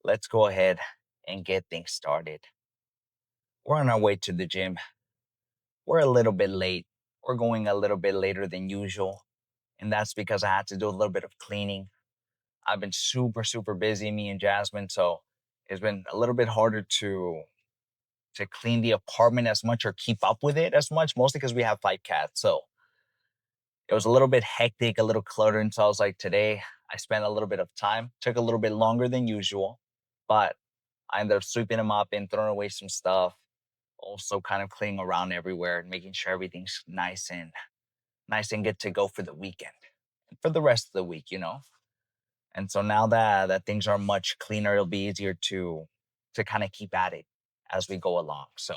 let's go ahead and get things started. We're on our way to the gym. We're a little bit late. We're going a little bit later than usual. And that's because I had to do a little bit of cleaning. I've been super, super busy, me and Jasmine. So it's been a little bit harder to clean the apartment as much or keep up with it as much, mostly because we have 5 cats. So it was a little bit hectic, a little cluttered. And so I was like, today I spent a little bit of time, took a little bit longer than usual, but I ended up sweeping them up and throwing away some stuff. Also kind of cleaning around everywhere and making sure everything's nice and good to go for the weekend. And for the rest of the week. And so now that things are much cleaner, it'll be easier to kind of keep at it as we go along. So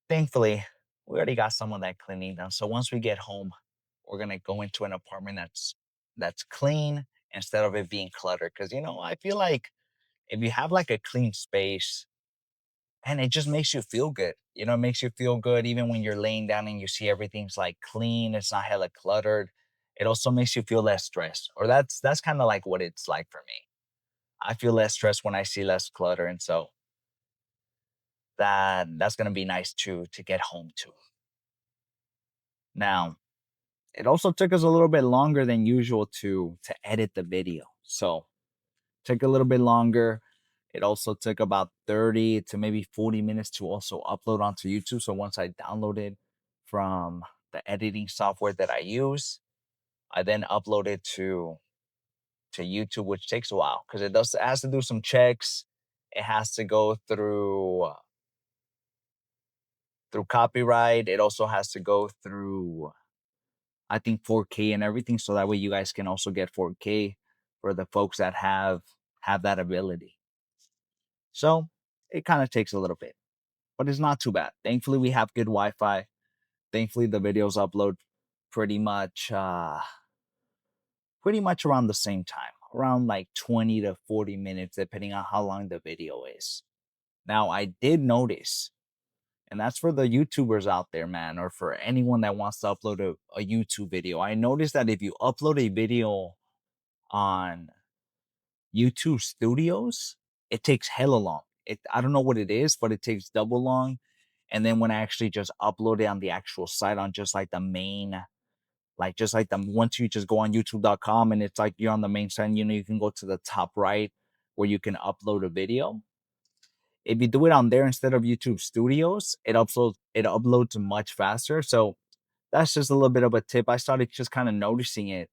thankfully, we already got some of that cleaning done. So once we get home, we're gonna go into an apartment that's clean instead of it being cluttered. Cause I feel like if you have like a clean space, and it just makes you feel good. It makes you feel good even when you're laying down and you see everything's like clean, it's not hella cluttered. It also makes you feel less stressed. Or that's kind of like what it's like for me. I feel less stressed when I see less clutter. And so that's gonna be nice to get home to. Now, it also took us a little bit longer than usual to edit the video. So took a little bit longer. It also took about 30 to maybe 40 minutes to also upload onto YouTube. So once I downloaded from the editing software that I use, I then upload it to YouTube, which takes a while because it has to do some checks. It has to go through copyright. It also has to go through, I think, 4K and everything, so that way you guys can also get 4K for the folks that have that ability. So it kind of takes a little bit, but it's not too bad. Thankfully, we have good Wi-Fi. Thankfully, the videos upload pretty much pretty much around the same time, around like 20 to 40 minutes, depending on how long the video is. Now, I did notice, and that's for the YouTubers out there, man, or for anyone that wants to upload a YouTube video. I noticed that if you upload a video on YouTube Studios, it takes hella long. I don't know what it is, but it takes double long. And then when I actually just upload it on the actual site on just like the main, like just like the once you just go on youtube.com and it's like you're on the main site, you can go to the top right where you can upload a video. If you do it on there instead of YouTube Studios, it uploads much faster. So that's just a little bit of a tip. I started just kind of noticing it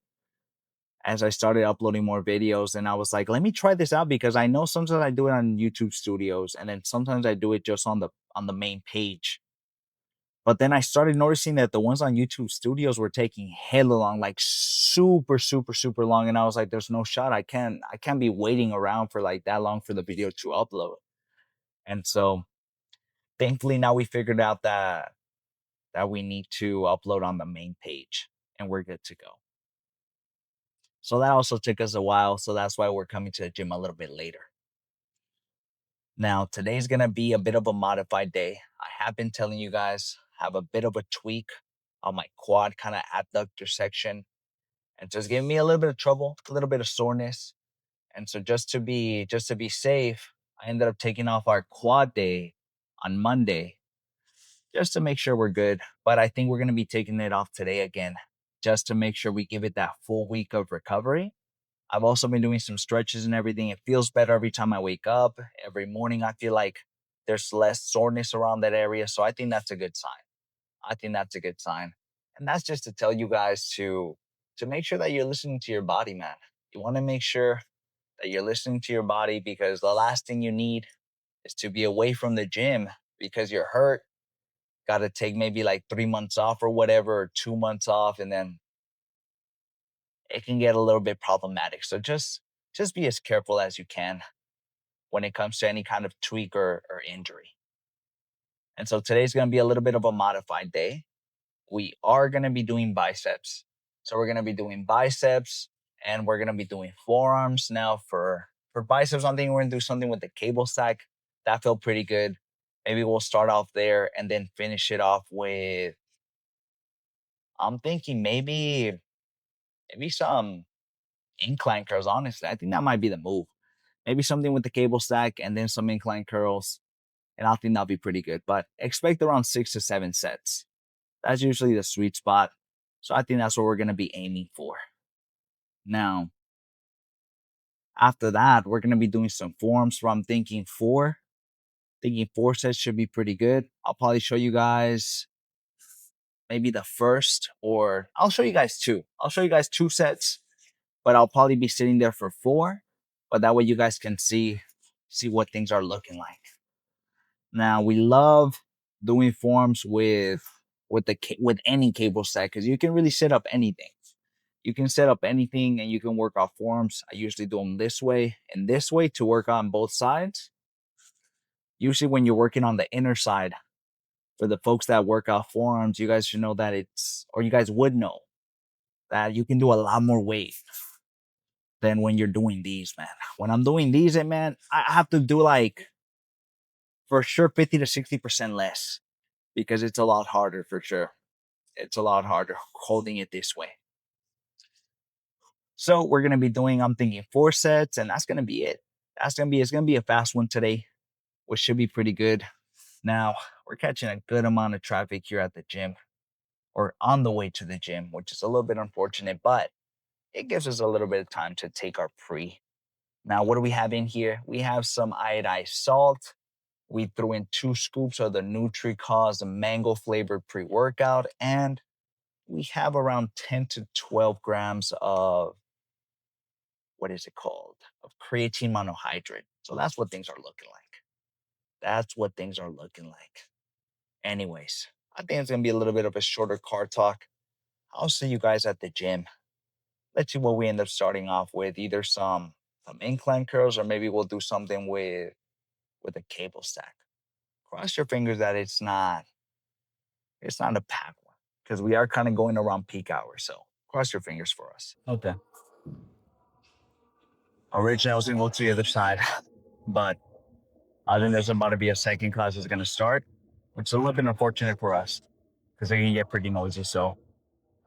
as I started uploading more videos. And I was like, let me try this out because I know sometimes I do it on YouTube Studios and then sometimes I do it just on the main page. But then I started noticing that the ones on YouTube Studios were taking hella long, like super, super, super long. And I was like, there's no shot. I can't be waiting around for like that long for the video to upload. And so thankfully now we figured out that we need to upload on the main page and we're good to go. So that also took us a while. So that's why we're coming to the gym a little bit later. Now, today's going to be a bit of a modified day. I have been telling you guys, have a bit of a tweak on my quad kind of abductor section. And just giving me a little bit of trouble, a little bit of soreness. And so just to be safe, I ended up taking off our quad day on Monday just to make sure we're good. But I think we're going to be taking it off today again, just to make sure we give it that full week of recovery. I've also been doing some stretches and everything. It feels better every time I wake up. Every morning, I feel like there's less soreness around that area. So I think that's a good sign. I think that's a good sign. And that's just to tell you guys to make sure that you're listening to your body, man. You want to make sure that you're listening to your body because the last thing you need is to be away from the gym because you're hurt. Got to take maybe like 3 months off or whatever, or 2 months off, and then it can get a little bit problematic. So just be as careful as you can when it comes to any kind of tweak or injury. And so today's going to be a little bit of a modified day. We are going to be doing biceps. So we're going to be doing biceps and we're going to be doing forearms. Now for biceps, I'm thinking we're going to do something with the cable stack. That felt pretty good. Maybe we'll start off there and then finish it off with, I'm thinking maybe some incline curls, honestly. I think that might be the move. Maybe something with the cable stack and then some incline curls. And I think that'll be pretty good. But expect around 6 to 7 sets. That's usually the sweet spot. So I think that's what we're going to be aiming for. Now, after that, we're going to be doing some forearms. So I'm thinking four. Thinking 4 sets should be pretty good. I'll probably show you guys maybe the first, or I'll show you guys two. I'll show you guys 2 sets, but I'll probably be sitting there for 4. But that way you guys can see what things are looking like. Now we love doing forms with any cable stack because you can really set up anything. You can set up anything and you can work off forms. I usually do them this way and this way to work on both sides. Usually when you're working on the inner side, for the folks that work off forearms, you guys should know that you guys would know that you can do a lot more weight than when you're doing these, man. When I'm doing these, man, I have to do like for sure 50 to 60% less because it's a lot harder for sure. It's a lot harder holding it this way. So we're gonna be doing, I'm thinking 4 sets, and that's gonna be it. It's gonna be a fast one today, which should be pretty good. Now we're catching a good amount of traffic here at the gym or on the way to the gym, which is a little bit unfortunate, but it gives us a little bit of time to take our pre. Now, what do we have in here? We have some iodized salt. We threw in 2 scoops of the Nutri-Cause mango flavored pre-workout, and we have around 10 to 12 grams of what is it called? Of creatine monohydrate. So that's what things are looking like. That's what things are looking like. Anyways, I think it's gonna be a little bit of a shorter car talk. I'll see you guys at the gym. Let's see what we end up starting off with. Either some incline curls, or maybe we'll do something with a cable stack. Cross your fingers that it's not a pack one because we are kind of going around peak hour. So cross your fingers for us. Okay. Originally, I was gonna go to the other side, but I think there's about to be a second class that's gonna start, which is a little bit unfortunate for us because they can get pretty noisy. So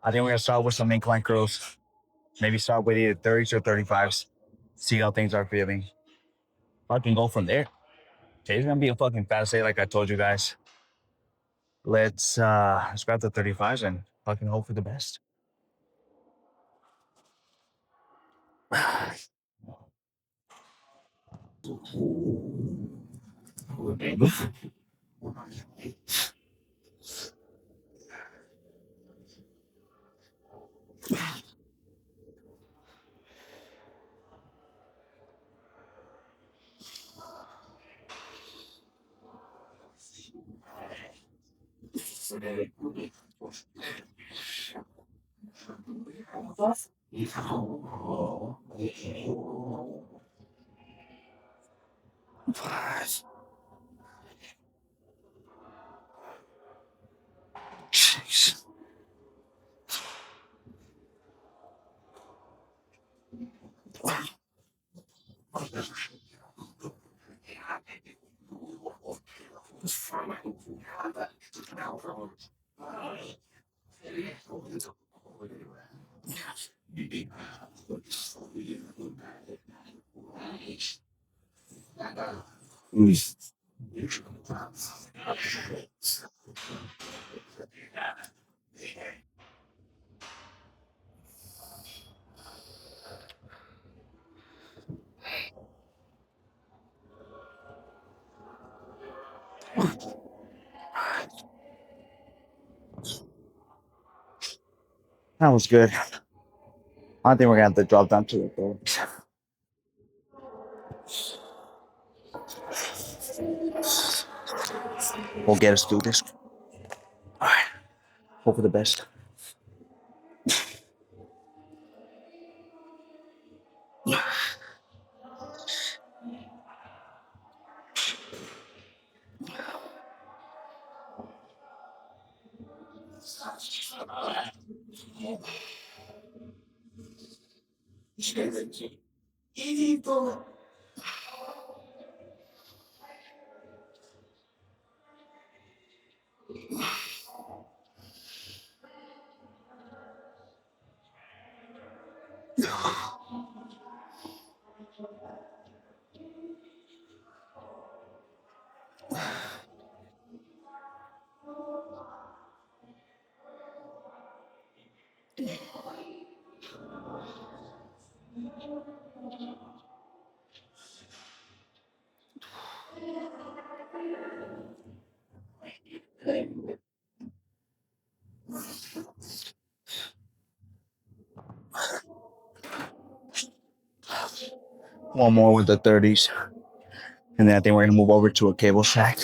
I think we're gonna start with some incline curls. Maybe start with either 30s or 35s. See how things are feeling. Fucking go from there. Today's gonna be a fucking fast day, like I told you guys. Let's grab the 35s and fucking hope for the best. Jeez. That was good. I think we're gonna have to drop down to the 30s. We'll get us through this. All right. Hope for the best. One more with the 30s. And then I think we're gonna move over to a cable sack.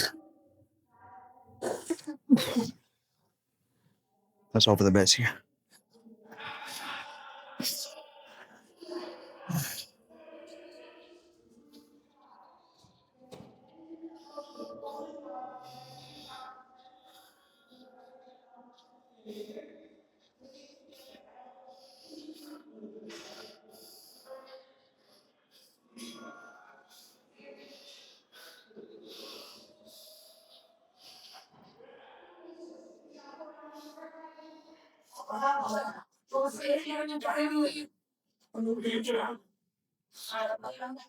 Let's hope for the best here.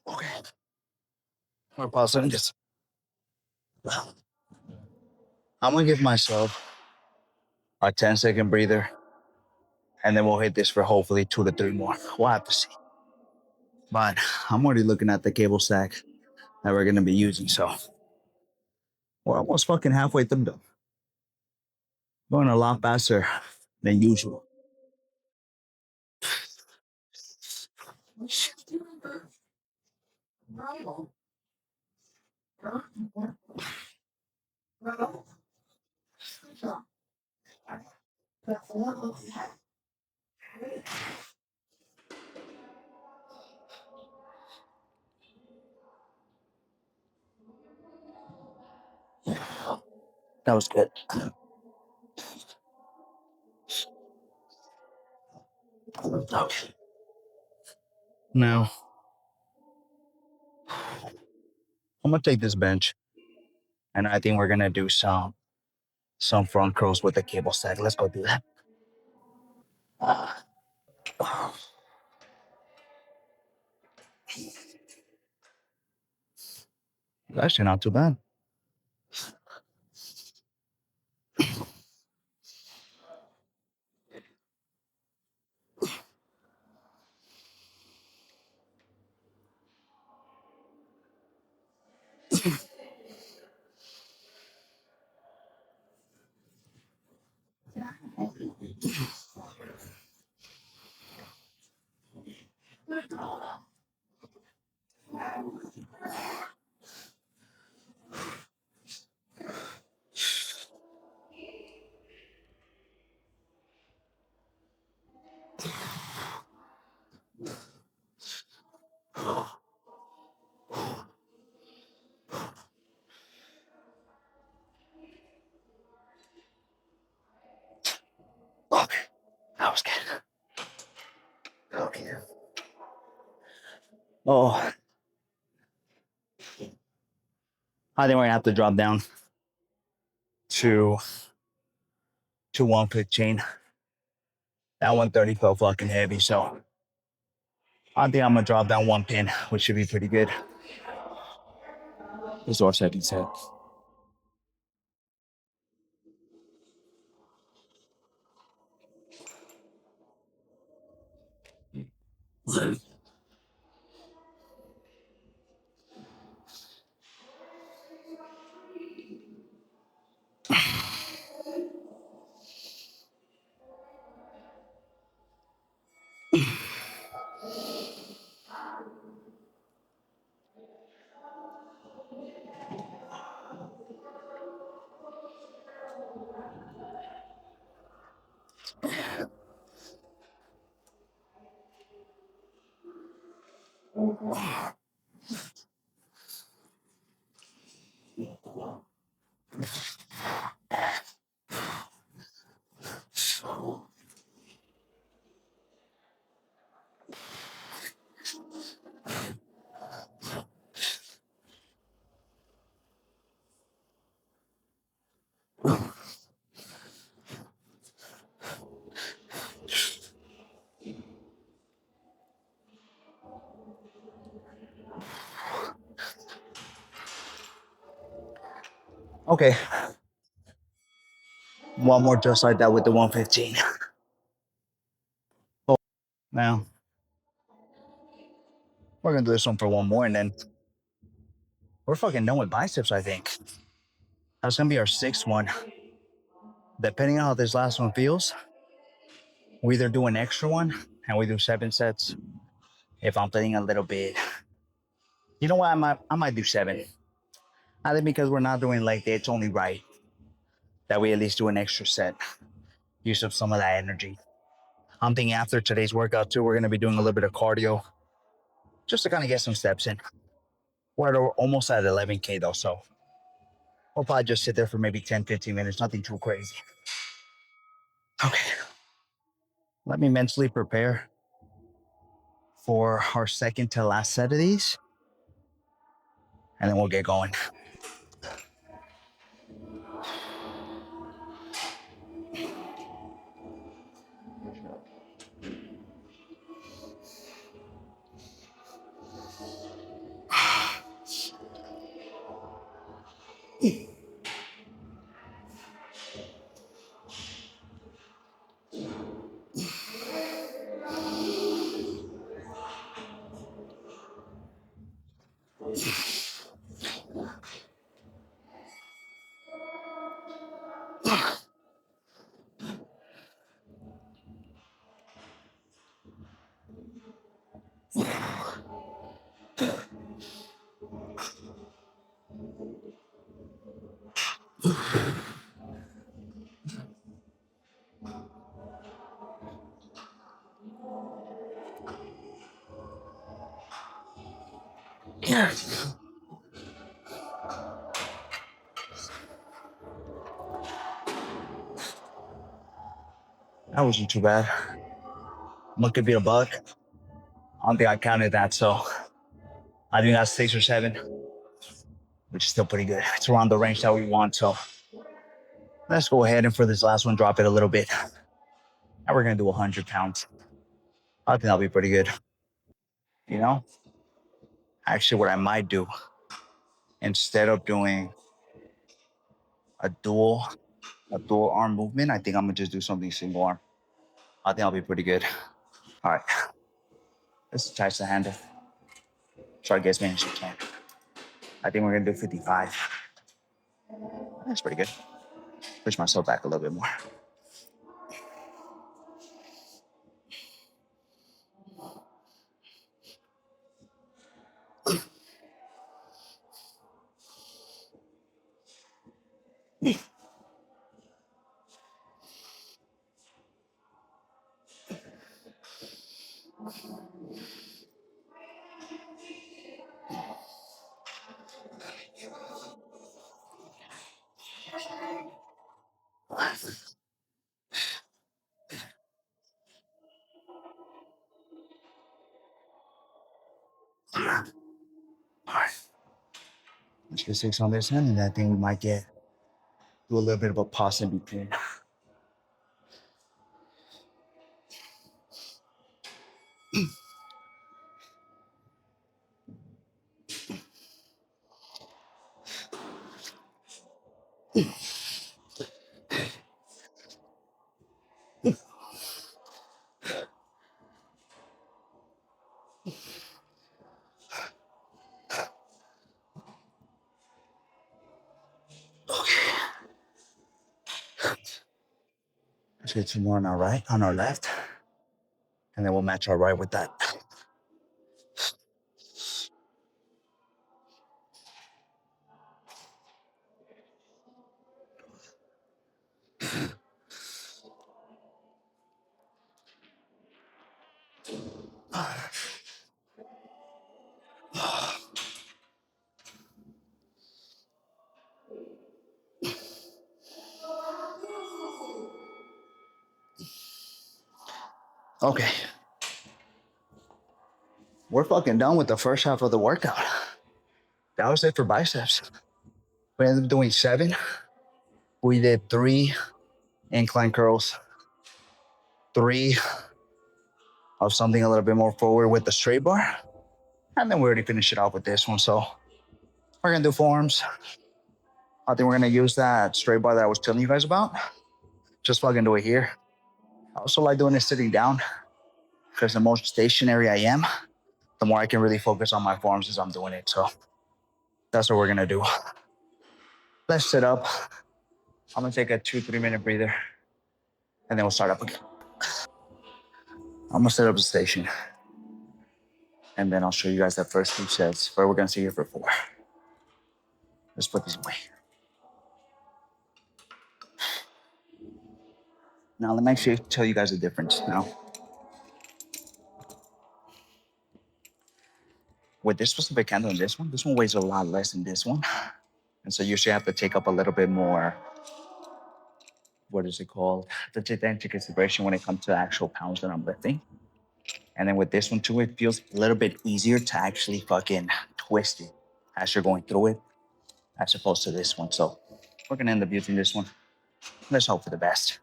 Okay. We're pausing this. I'm gonna give myself a 10-second breather, and then we'll hit this for hopefully 2 to 3 more. We'll have to see. But I'm already looking at the cable sack that we're gonna be using, so we're almost fucking halfway through them. Going a lot faster than usual. That was good. Okay. Now I'm gonna take this bench, and I think we're gonna do some front curls with the cable sack. Let's go do that. Actually, not too bad. Okay, that was good. Okay. Oh, I think we're gonna have to drop down to 115. That 130 felt fucking heavy, so I think I'm gonna drop down 1 pin, which should be pretty good. This is our second set. Okay, one more just like that with the 115. Oh, now We're gonna do this one for one more, and then we're fucking done with biceps, I think. That's gonna be our sixth one. Depending on how this last one feels, we either do an extra one and we do 7 sets. If I'm feeling a little bit, you know what? I might do 7. I think because we're not doing leg day, it's only right that we at least do an extra set. Use up some of that energy. I'm thinking after today's workout too, we're gonna be doing a little bit of cardio just to kind of get some steps in. We're almost at 11K though, so we'll probably just sit there for maybe 10, 15 minutes, nothing too crazy. Okay. Let me mentally prepare for our second to last set of these, and then we'll get going. Yes. That wasn't too bad. I'm gonna be a buck. I don't think I counted that, so I think that's 6 or 7, which is still pretty good. It's around the range that we want, so let's go ahead and for this last one, drop it a little bit. And we're gonna do 100 pounds. I think that'll be pretty good. You know, actually, what I might do instead of doing a dual arm movement, I think I'm gonna just do something single arm. I think I'll be pretty good. All right, let's attach the handle. Try to get as many as you can. I think we're gonna do 55. That's pretty good. Push myself back a little bit more. All right, let's get 6 on this end, and I think we might do a little bit of a pause in between. Okay. Let's get 2 more on our right, on our left, and then we'll match our right with that. Okay. We're fucking done with the first half of the workout. That was it for biceps. We ended up doing 7. We did 3 incline curls, 3 of something a little bit more forward with the straight bar. And then we already finished it off with this one. So we're gonna do forearms. I think we're gonna use that straight bar that I was telling you guys about. Just fucking do it here. I also like doing it sitting down because the more stationary I am, the more I can really focus on my forearms as I'm doing it. So that's what we're gonna do. Let's sit up. I'm gonna take a 2-3 minute breather and then we'll start up again. I'm gonna set up the station and then I'll show you guys that first 2 sets where we're gonna sit here for 4. Let's put these away. Now let me actually tell you guys the difference now. With this specific candle and this one weighs a lot less than this one. And so you should have to take up a little bit more, what is it called? To take that into consideration when it comes to actual pounds that I'm lifting. And then with this one too, it feels a little bit easier to actually fucking twist it as you're going through it, as opposed to this one. So we're gonna end up using this one. Let's hope for the best.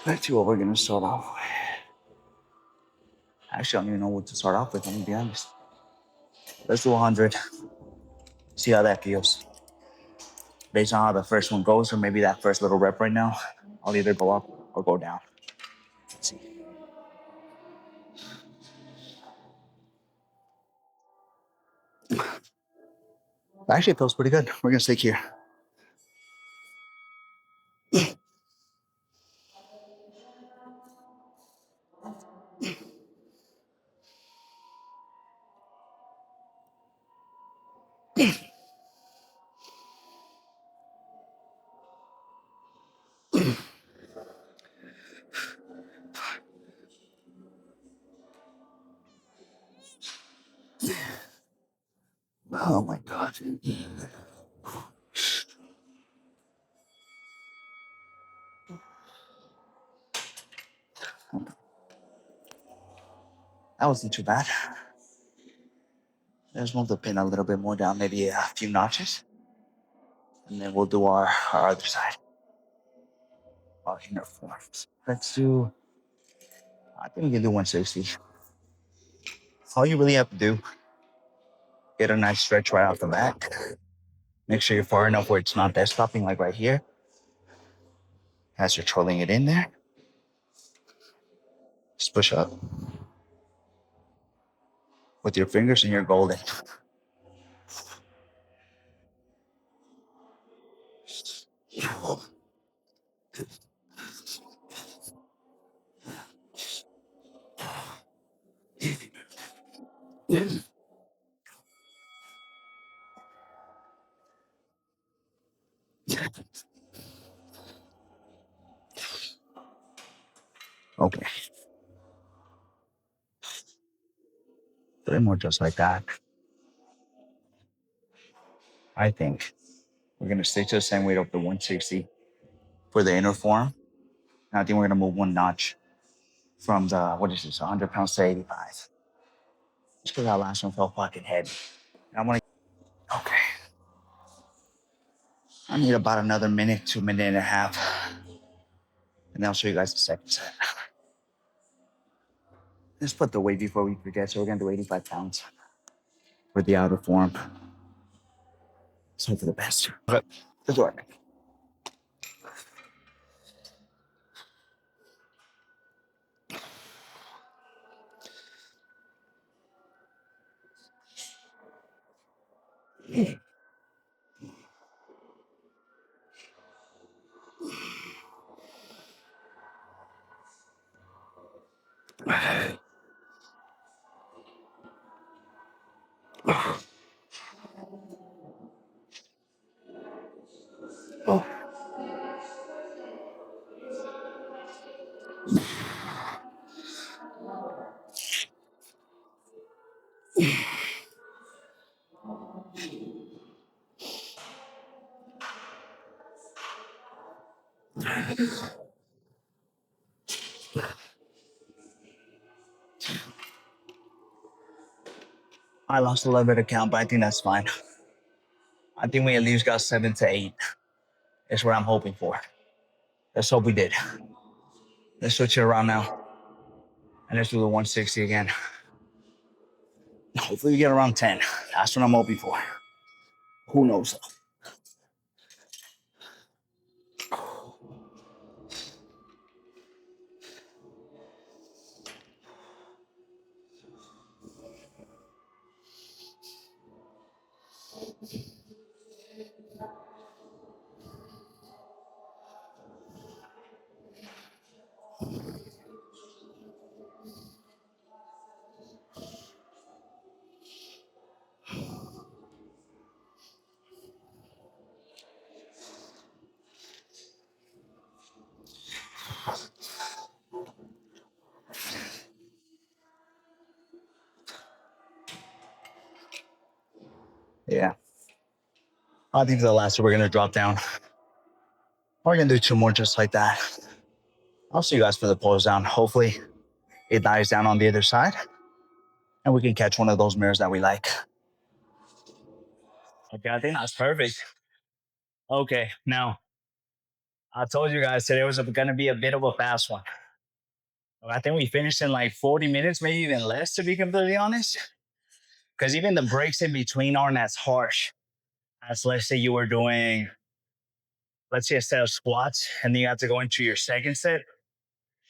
Let's see what we're gonna start off with. Actually, I don't even know what to start off with, I'm gonna be honest. Let's do 100. See how that feels. Based on how the first one goes, or maybe that first little rep right now, I'll either go up or go down. Let's see. Actually, it feels pretty good. We're gonna stick here. Oh my God. That wasn't too bad. Let's move the pin a little bit more down, maybe a few notches. And then we'll do our other side. Our inner forms. Let's do, I think we can do 160. All you really have to do, get a nice stretch right off the bat. Make sure you're far enough where it's not dead stopping, like right here. As you're trolling it in there. Just push up. With your fingers and you're golden. Okay. 3 more just like that. I think we're gonna stick to the same weight of the 160 for the inner form. And I think we're gonna move 1 notch from the, what is this, 100 pounds to 85. Just because that last one felt fucking heavy. I wanna, okay. I need about another minute, 2 minutes and a half. And then I'll show you guys the second set. Let's put the weight before we forget. So we're gonna do 85 pounds for the outer form. Let's hope for the best. Okay. Let's work. Oh. I lost a little bit of count, but I think that's fine. I think we at least got 7 to 8. That's what I'm hoping for. Let's hope we did. Let's switch it around now. And let's do the 160 again. Hopefully we get around 10. That's what I'm hoping for. Who knows? Yeah. I think the last we're gonna drop down. We're gonna do two more just like that. I'll see you guys for the pulls down. Hopefully it dies down on the other side and we can catch one of those mirrors that we like. Okay, I think that's perfect. Okay, now I told you guys today was gonna be a bit of a fast one. I think we finished in like 40 minutes, maybe even less, to be completely honest. Because even the breaks in between aren't as harsh as, let's say, you were doing, let's say, a set of squats and then you have to go into your second set.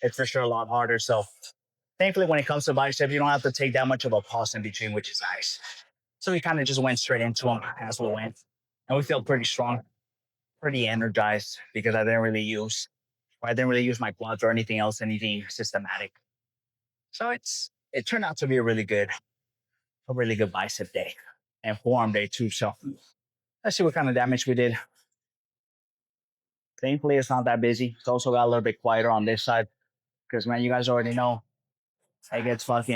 It's for sure a lot harder. So, thankfully, when it comes to bicep, you don't have to take that much of a pause in between, which is nice. So, we kind of just went straight into them as we went. And we feel pretty strong, pretty energized because I didn't really use my quads or anything else, anything systematic. So, it turned out to be a really good bicep day and forearm day too. So let's see what kind of damage we did. Thankfully, it's not that busy. It's also got a little bit quieter on this side because, man, you guys already know it gets loud.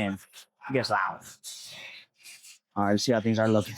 All right, let's see how things are looking.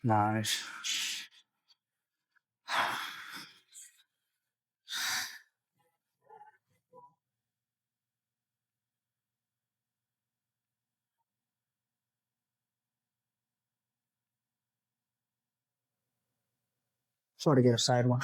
Nice. Sort of get a side one.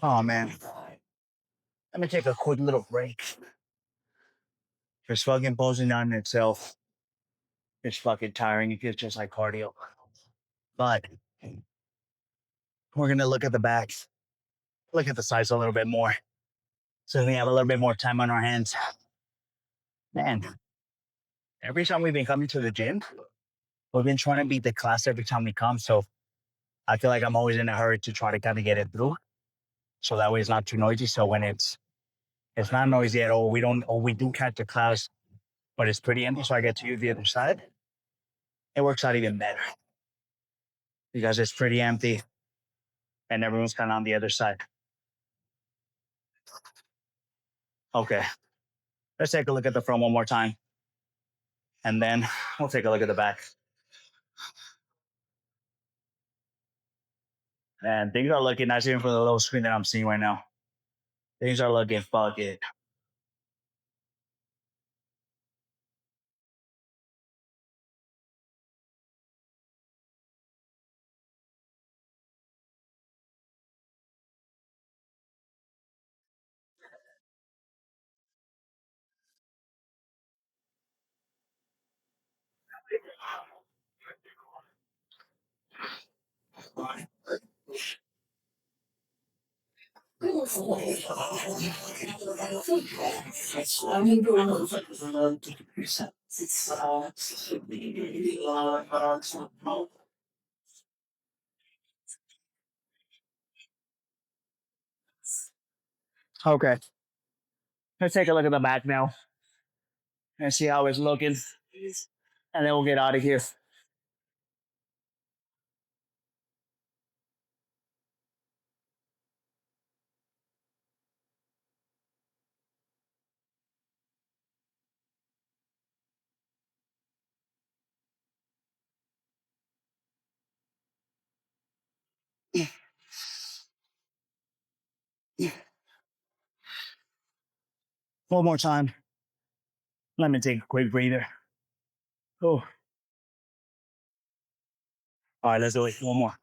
Oh, man. Let me take a quick little break. Just fucking posing down in itself. It's fucking tiring. It feels just like cardio. But we're going to look at the backs, look at the sides a little bit more. So we have a little bit more time on our hands. Man, every time we've been coming to the gym, we've been trying to beat the class every time we come. So I feel like I'm always in a hurry to try to kind of get it through. So that way it's not too noisy. So when it's not noisy at all, we do catch the class, but it's pretty empty. So I get to use the other side. It works out even better because it's pretty empty and everyone's kind of on the other side. Okay. Let's take a look at the front one more time. And then we'll take a look at the back. And things are looking nice even for the little screen that I'm seeing right now. Things are looking fucking Okay, let's take a look at the back now and see how it's looking, and then we'll get out of here. One more time. Let me take a quick breather. Oh, all right, let's do it. One more.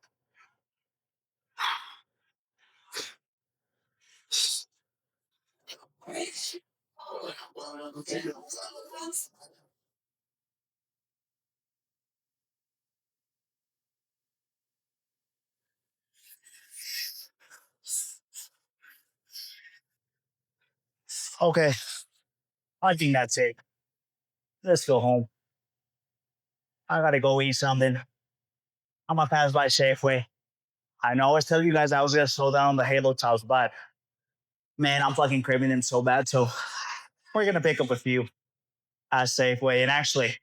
Okay, I think that's it. Let's go home. I gotta go eat something. I'm gonna pass by Safeway. I know I was telling you guys I was gonna slow down on the Halo tops, but man, I'm fucking craving them so bad. So we're gonna pick up a few at Safeway. And actually,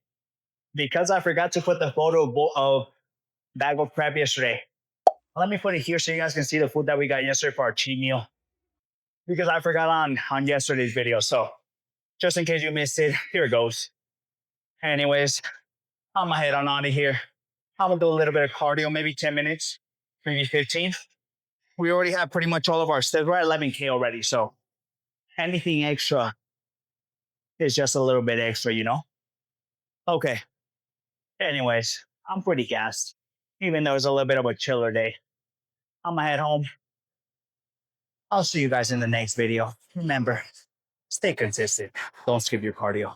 because I forgot to put the photo of bag of prep yesterday, let me put it here so you guys can see the food that we got yesterday for our cheat meal. Because I forgot on yesterday's video. So just in case you missed it, here it goes. Anyways, I'm gonna head on out of here. I'm gonna do a little bit of cardio, maybe 10 minutes, maybe 15. We already have pretty much all of our steps. We're at 11K already. So anything extra is just a little bit extra, you know? Okay. Anyways, I'm pretty gassed, even though it's a little bit of a chiller day. I'm gonna head home. I'll see you guys in the next video. Remember, stay consistent. Don't skip your cardio.